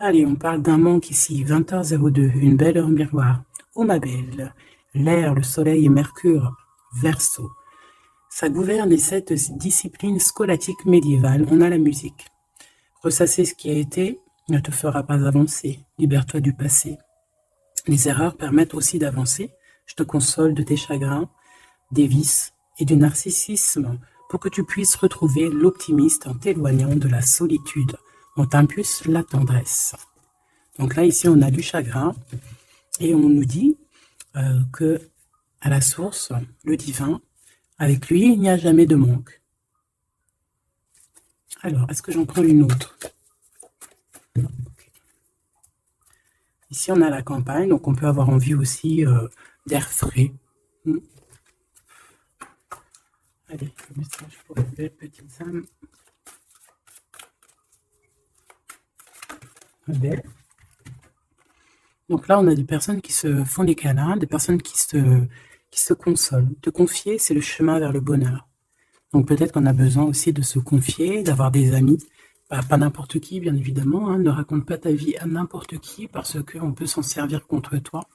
Allez, on parle d'un manque ici, 20h02, une belle heure miroir. Oh ma belle, l'air, le soleil et Mercure, Verseau. Ça gouverne cette discipline scolastique médiévale. On a la musique. Ressasser ce qui a été ne te fera pas avancer. Libère-toi du passé. Les erreurs permettent aussi d'avancer. Je te console de tes chagrins, des vices et du narcissisme pour que tu puisses retrouver l'optimiste en t'éloignant de la solitude. On t'impulse la tendresse. Donc là, ici, on a du chagrin et on nous dit que à la source, le divin, avec lui, il n'y a jamais de manque. Alors, est-ce que j'en prends une autre? Ici, on a la campagne, donc on peut avoir envie aussi d'air frais. Allez, le message pour les belles petites âmes. Belle. Donc là, on a des personnes qui se font des câlins, des personnes qui se consolent. Te confier, c'est le chemin vers le bonheur. Donc peut-être qu'on a besoin aussi de se confier, d'avoir des amis. Pas n'importe qui, bien évidemment. Hein. Ne raconte pas ta vie à n'importe qui parce qu'on peut s'en servir contre toi.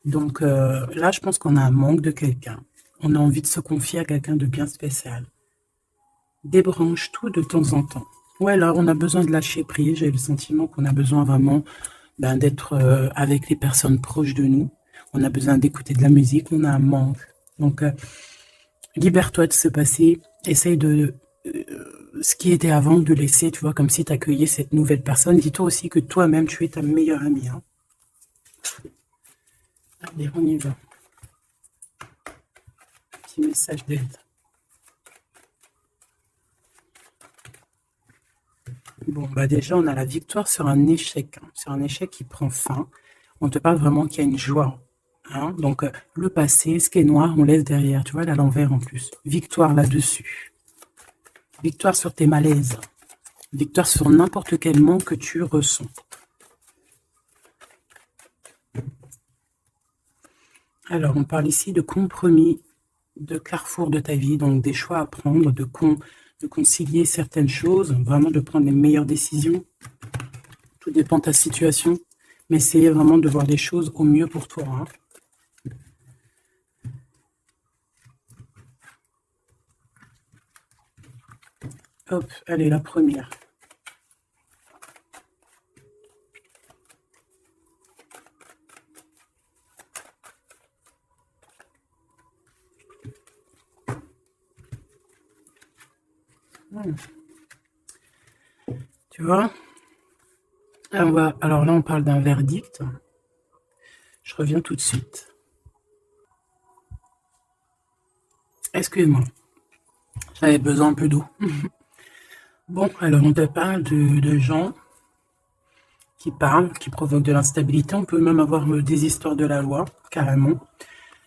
Donc là, je pense qu'on a un manque de quelqu'un. On a envie de se confier à quelqu'un de bien spécial. Débranche tout de temps en temps. Ouais, là, on a besoin de lâcher prise. J'ai le sentiment qu'on a besoin vraiment d'être avec les personnes proches de nous. On a besoin d'écouter de la musique. On a un manque. Donc, libère-toi de ce passé. Essaye de... ce qui était avant, de laisser, tu vois, comme si tu accueillais cette nouvelle personne. Dis-toi aussi que toi-même, tu es ta meilleure amie. Hein. Allez, on y va. Petit message d'aide. Bon, bah déjà, on a la victoire sur un échec. Hein, sur un échec qui prend fin. On te parle vraiment qu'il y a une joie. Hein, donc, le passé, ce qui est noir, on laisse derrière. Tu vois, là, l'envers en plus. Victoire là-dessus. Victoire sur tes malaises. Victoire sur n'importe quel manque que tu ressens. Alors, on parle ici de compromis, de carrefour de ta vie, donc des choix à prendre, de concilier certaines choses, vraiment de prendre les meilleures décisions. Tout dépend de ta situation, mais essayez vraiment de voir les choses au mieux pour toi. Hein. Hop, allez, la première. Tu vois? Alors là, on parle d'un verdict. Je reviens tout de suite. Excuse-moi. J'avais besoin un peu d'eau. Bon, alors on te parle de gens qui parlent, qui provoquent de l'instabilité. On peut même avoir des histoires de la loi, carrément.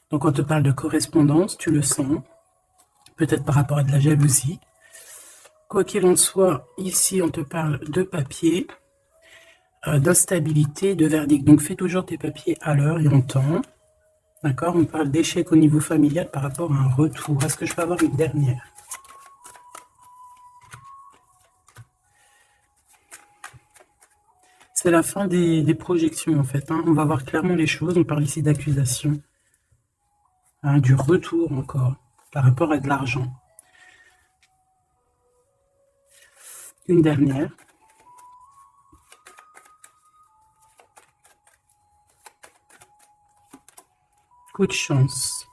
Donc on te parle de correspondance, tu le sens. Peut-être par rapport à de la jalousie. Quoi qu'il en soit, ici on te parle de papier, d'instabilité, de verdict. Donc fais toujours tes papiers à l'heure et en temps. D'accord? On parle d'échec au niveau familial par rapport à un retour. Est-ce que je peux avoir une dernière? C'est la fin des projections en fait. Hein. On va voir clairement les choses. On parle ici d'accusation. Hein, du retour encore par rapport à de l'argent. Une dernière. Coup de chance.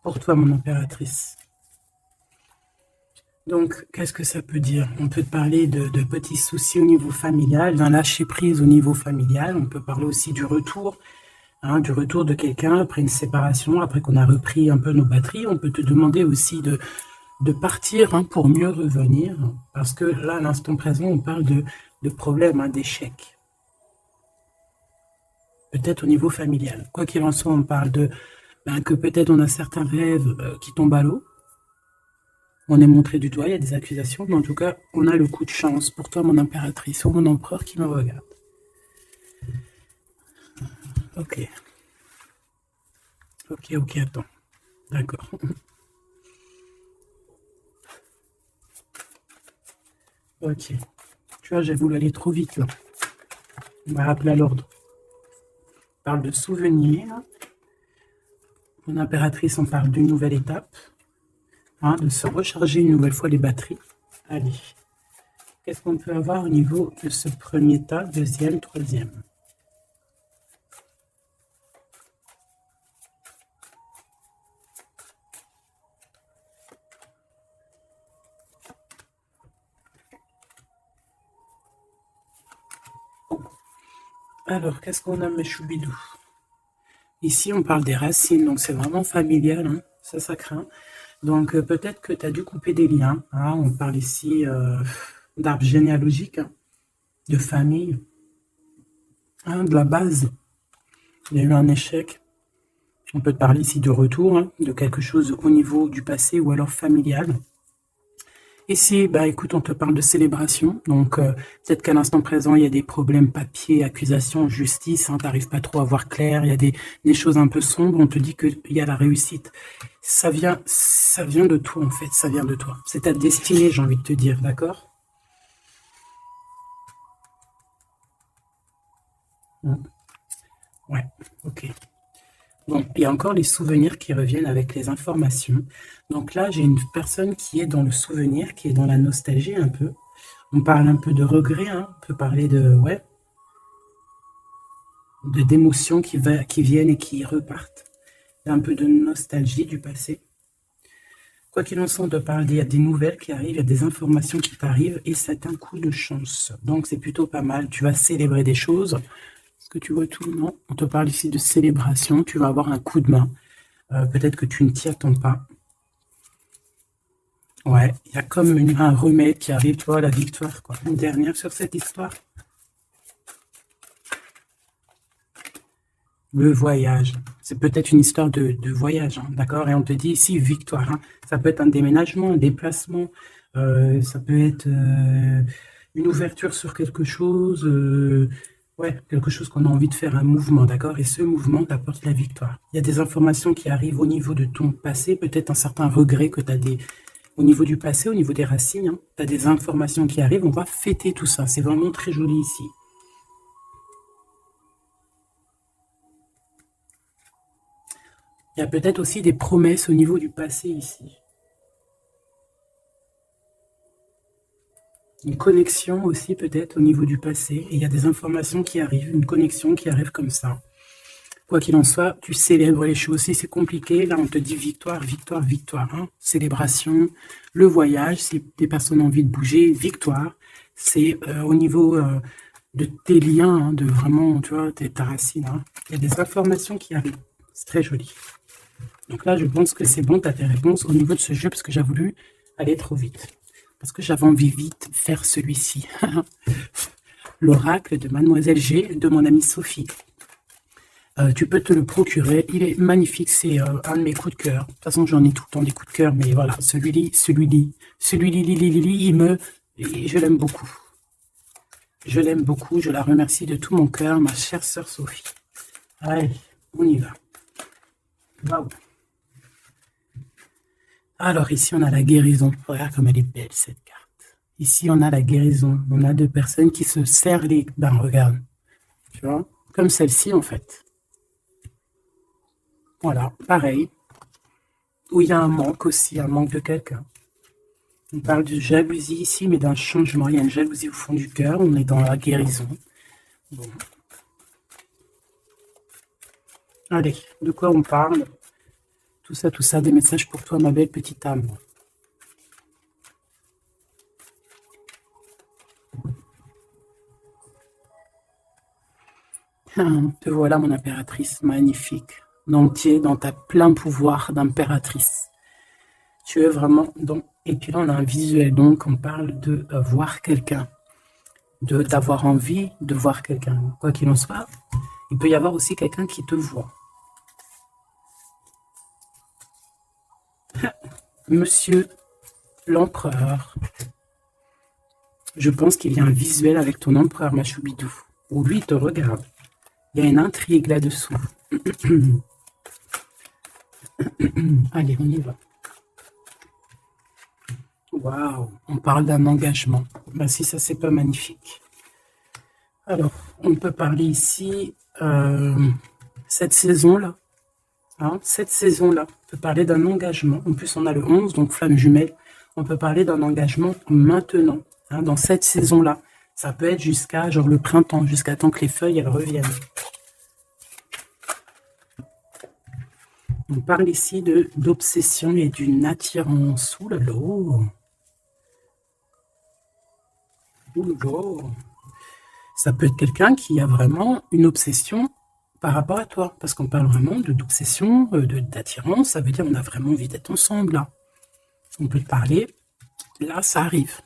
Pour toi, mon impératrice. Donc, qu'est-ce que ça peut dire? On peut parler de petits soucis au niveau familial, d'un lâcher-prise au niveau familial. On peut parler aussi du retour de quelqu'un après une séparation, après qu'on a repris un peu nos batteries. On peut te demander aussi de partir pour mieux revenir. Parce que là, à l'instant présent, on parle de problèmes, d'échecs. Peut-être au niveau familial. Quoi qu'il en soit, on parle que peut-être on a certains rêves qui tombent à l'eau. On est montré du doigt, il y a des accusations, mais en tout cas, on a le coup de chance pour toi, mon impératrice, ou mon empereur qui me regarde. Ok. Ok, attends. D'accord. Ok. Tu vois, j'ai voulu aller trop vite, là. On va rappeler à l'ordre. On parle de souvenirs. En impératrice, on parle d'une nouvelle étape. Hein, de se recharger une nouvelle fois les batteries. Allez. Qu'est-ce qu'on peut avoir au niveau de ce premier tas, deuxième, troisième? Alors, qu'est-ce qu'on a, mes choubidous? Ici, on parle des racines, donc c'est vraiment familial, hein, ça craint. Donc, peut-être que tu as dû couper des liens. Hein, on parle ici d'arbre généalogique, hein, de famille, hein, de la base. Il y a eu un échec. On peut te parler ici de retour, hein, de quelque chose au niveau du passé ou alors familial. Ici, bah écoute, on te parle de célébration, donc peut-être qu'à l'instant présent, il y a des problèmes papier, accusations, justice, hein, tu n'arrives pas trop à voir clair, il y a des choses un peu sombres, on te dit qu'il y a la réussite. Ça vient de toi en fait, ça vient de toi. C'est ta destinée, j'ai envie de te dire, d'accord? Ouais, ok. Bon, il y a encore les souvenirs qui reviennent avec les informations. Donc là, j'ai une personne qui est dans le souvenir, qui est dans la nostalgie un peu. On parle un peu de regret, hein. On peut parler de, ouais, d'émotions qui viennent et qui repartent. Il y a un peu de nostalgie du passé. Quoi qu'il en soit, on te parle, il y a des nouvelles qui arrivent, il y a des informations qui t'arrivent et c'est un coup de chance. Donc c'est plutôt pas mal. Tu vas célébrer des choses. Est-ce que tu vois tout? Non. On te parle ici de célébration. Tu vas avoir un coup de main. Peut-être que tu ne t'y attends pas. Ouais, il y a comme un remède qui arrive, tu vois, la victoire, quoi. Une dernière sur cette histoire. Le voyage. C'est peut-être une histoire de voyage, hein, d'accord? Et on te dit ici victoire. Hein. Ça peut être un déménagement, un déplacement. Ça peut être une ouverture sur quelque chose. Ouais, quelque chose qu'on a envie de faire, un mouvement, d'accord? Et ce mouvement t'apporte la victoire. Il y a des informations qui arrivent au niveau de ton passé, peut-être un certain regret que tu as au niveau du passé, au niveau des racines. Hein, tu as des informations qui arrivent. On va fêter tout ça. C'est vraiment très joli ici. Il y a peut-être aussi des promesses au niveau du passé ici. Une connexion aussi peut-être au niveau du passé. Et il y a des informations qui arrivent, une connexion qui arrive comme ça. Quoi qu'il en soit, tu célèbres les choses. Si c'est compliqué, là on te dit victoire, victoire, victoire. Hein. Célébration, le voyage, si des personnes ont envie de bouger, victoire. C'est au niveau de tes liens, hein, de vraiment, tu vois, ta racine. Hein. Il y a des informations qui arrivent. C'est très joli. Donc là, je pense que c'est bon, tu as tes réponses au niveau de ce jeu, parce que j'ai voulu aller trop vite. Parce que j'avais envie vite de faire celui-ci. L'oracle de Mademoiselle G, de mon amie Sophie. Tu peux te le procurer, il est magnifique, c'est un de mes coups de cœur. De toute façon, j'en ai tout le temps des coups de cœur, mais voilà, celui-là, je l'aime beaucoup. Je l'aime beaucoup, je la remercie de tout mon cœur, ma chère sœur Sophie. Allez, on y va. Waouh. Alors ici, on a la guérison. Regarde comme elle est belle, cette carte. Ici, on a la guérison. On a deux personnes qui se serrent les... Ben, regarde. Tu vois? Comme celle-ci, en fait. Voilà, pareil. Où il y a un manque aussi, un manque de quelqu'un. On parle de jalousie ici, mais d'un changement. Il y a une jalousie au fond du cœur. On est dans la guérison. Bon. Allez, de quoi on parle? Tout ça, des messages pour toi, ma belle petite âme. Te voilà, mon impératrice, magnifique. Entier, dans ta plein pouvoir d'impératrice. Tu es vraiment dans... Et puis là, on a un visuel, donc on parle de voir quelqu'un. D'avoir envie de voir quelqu'un. Quoi qu'il en soit, il peut y avoir aussi quelqu'un qui te voit. Monsieur l'empereur. Je pense qu'il y a un visuel avec ton empereur, ma choubidou, où lui te regarde. Il y a une intrigue là-dessous. Allez, on y va. Waouh, on parle d'un engagement. Ben, si ça, c'est pas magnifique. Alors, On peut parler ici, cette saison-là. Hein, cette saison-là, on peut parler d'un engagement. En plus, on a le 11, donc flamme jumelle. On peut parler d'un engagement maintenant, hein, dans cette saison-là. Ça peut être jusqu'à genre le printemps, jusqu'à temps que les feuilles elles reviennent. On parle ici d'obsession et d'une attirance. Ouh là là. Ouh là là. Ça peut être quelqu'un qui a vraiment une obsession par rapport à toi. Parce qu'on parle vraiment d'obsession, d'attirance. Ça veut dire qu'on a vraiment envie d'être ensemble, là. On peut te parler. Là, ça arrive.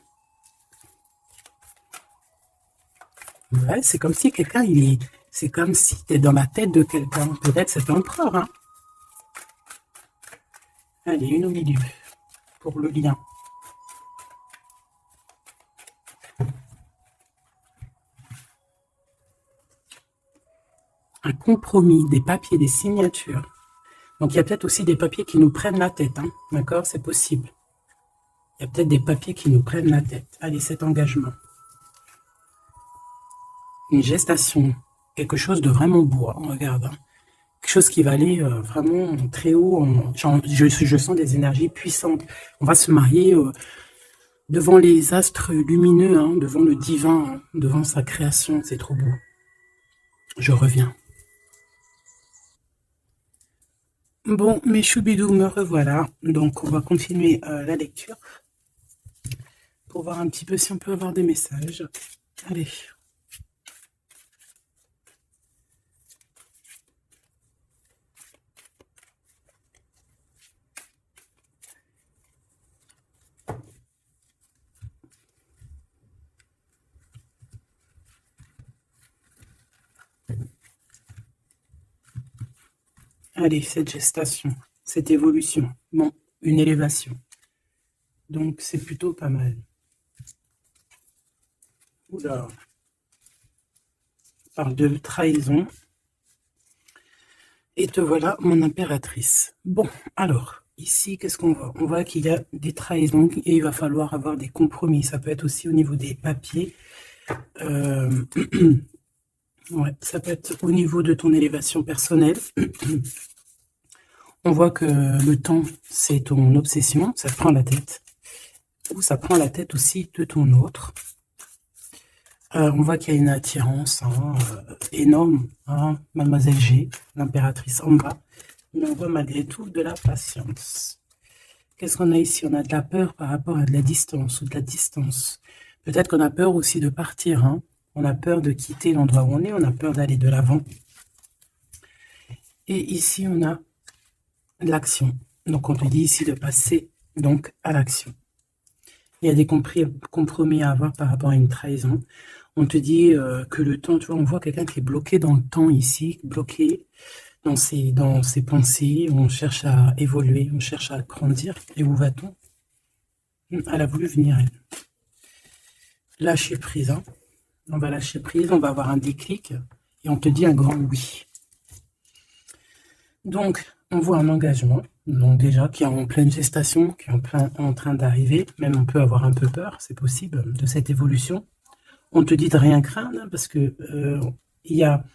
Ouais, c'est comme si quelqu'un, c'est comme si tu es dans la tête de quelqu'un. Peut-être cet empereur, hein. Allez, une au milieu, pour le lien. Un compromis, des papiers, des signatures. Donc, il y a peut-être aussi des papiers qui nous prennent la tête, hein. D'accord? C'est possible. Il y a peut-être des papiers qui nous prennent la tête. Allez, cet engagement. Une gestation. Quelque chose de vraiment beau, hein, regarde. Hein. Quelque chose qui va aller vraiment très haut. Je sens des énergies puissantes. On va se marier devant les astres lumineux, hein, devant le divin, hein, devant sa création. C'est trop beau. Je reviens. Bon, mes choubidous, me revoilà. Donc, on va continuer la lecture pour voir un petit peu si on peut avoir des messages. Allez. Allez, cette gestation, cette évolution. Bon, une élévation. Donc, c'est plutôt pas mal. Oula. On parle de trahison. Et te voilà, mon impératrice. Bon, alors, ici, qu'est-ce qu'on voit? On voit qu'il y a des trahisons et il va falloir avoir des compromis. Ça peut être aussi au niveau des papiers. Ouais, ça peut être au niveau de ton élévation personnelle. On voit que le temps, c'est ton obsession, ça te prend la tête. Ou ça prend la tête aussi de ton autre. On voit qu'il y a une attirance énorme, hein, Mademoiselle G, l'impératrice en bas. Mais on voit malgré tout de la patience. Qu'est-ce qu'on a ici? On a de la peur par rapport à de la distance ou de la distance. Peut-être qu'on a peur aussi de partir. Hein. On a peur de quitter l'endroit où on est. On a peur d'aller de l'avant. Et ici, on a l'action. Donc, on te dit ici de passer donc à l'action. Il y a des compromis à avoir par rapport à une trahison. On te dit que le temps, tu vois, on voit quelqu'un qui est bloqué dans le temps ici, bloqué dans ses pensées. On cherche à évoluer, on cherche à grandir. Et où va-t-on? Elle a voulu venir, elle. Lâcher prise. Hein. On va lâcher prise, on va avoir un déclic. Et on te dit un grand oui. Donc, on voit un engagement, donc déjà qui est en pleine gestation, qui est en train d'arriver. Même on peut avoir un peu peur, c'est possible, de cette évolution. On te dit de rien craindre, hein, parce que il y a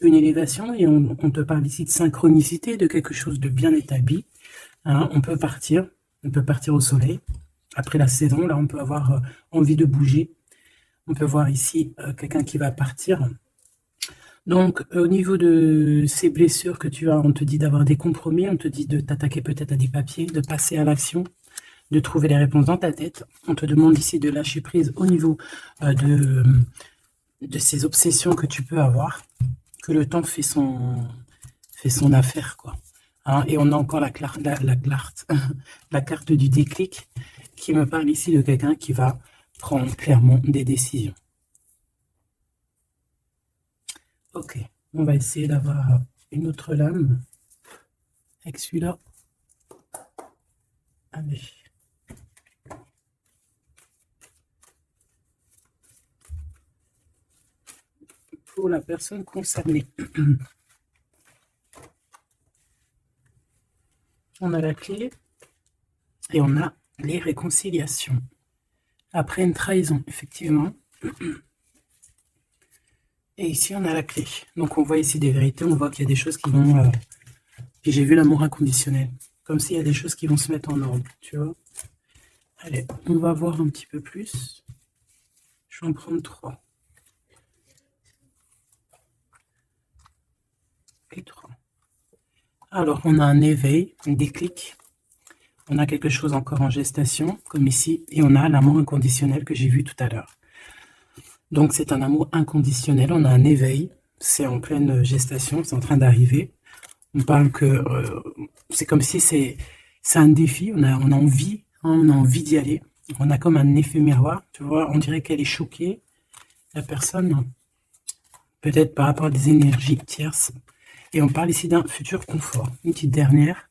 une élévation et on te parle ici de synchronicité, de quelque chose de bien établi. Hein, on peut partir au soleil. Après la saison, là, on peut avoir envie de bouger. On peut voir ici quelqu'un qui va partir. Donc, au niveau de ces blessures que tu as, on te dit d'avoir des compromis, on te dit de t'attaquer peut-être à des papiers, de passer à l'action, de trouver les réponses dans ta tête. On te demande ici de lâcher prise au niveau de ces obsessions que tu peux avoir, que le temps fait son affaire, quoi. Hein, et on a encore la carte du déclic qui me parle ici de quelqu'un qui va prendre clairement des décisions. Ok, on va essayer d'avoir une autre lame avec celui-là. Allez. Pour la personne concernée. On a la clé et on a les réconciliations. Après une trahison, effectivement. Et ici, on a la clé. Donc, on voit ici des vérités. On voit qu'il y a des choses qui vont... Puis j'ai vu l'amour inconditionnel. Comme s'il y a des choses qui vont se mettre en ordre, tu vois. Allez, on va voir un petit peu plus. Je vais en prendre 3. Et 3. Alors, on a un éveil, un déclic. On a quelque chose encore en gestation, comme ici. Et on a l'amour inconditionnel que j'ai vu tout à l'heure. Donc, c'est un amour inconditionnel. On a un éveil. C'est en pleine gestation. C'est en train d'arriver. On parle que c'est comme si c'est un défi. On a envie. Hein, on a envie d'y aller. On a comme un effet miroir. Tu vois, on dirait qu'elle est choquée. La personne, peut-être par rapport à des énergies tierces. Et on parle ici d'un futur confort. Une petite dernière.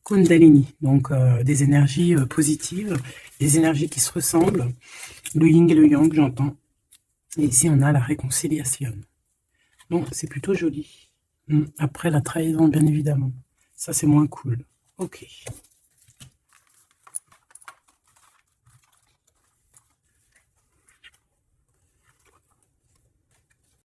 Kundalini, donc des énergies positives, des énergies qui se ressemblent, le yin et le yang, j'entends. Et ici, on a la réconciliation. Donc, c'est plutôt joli. Après la trahison, bien évidemment. Ça, c'est moins cool. Ok.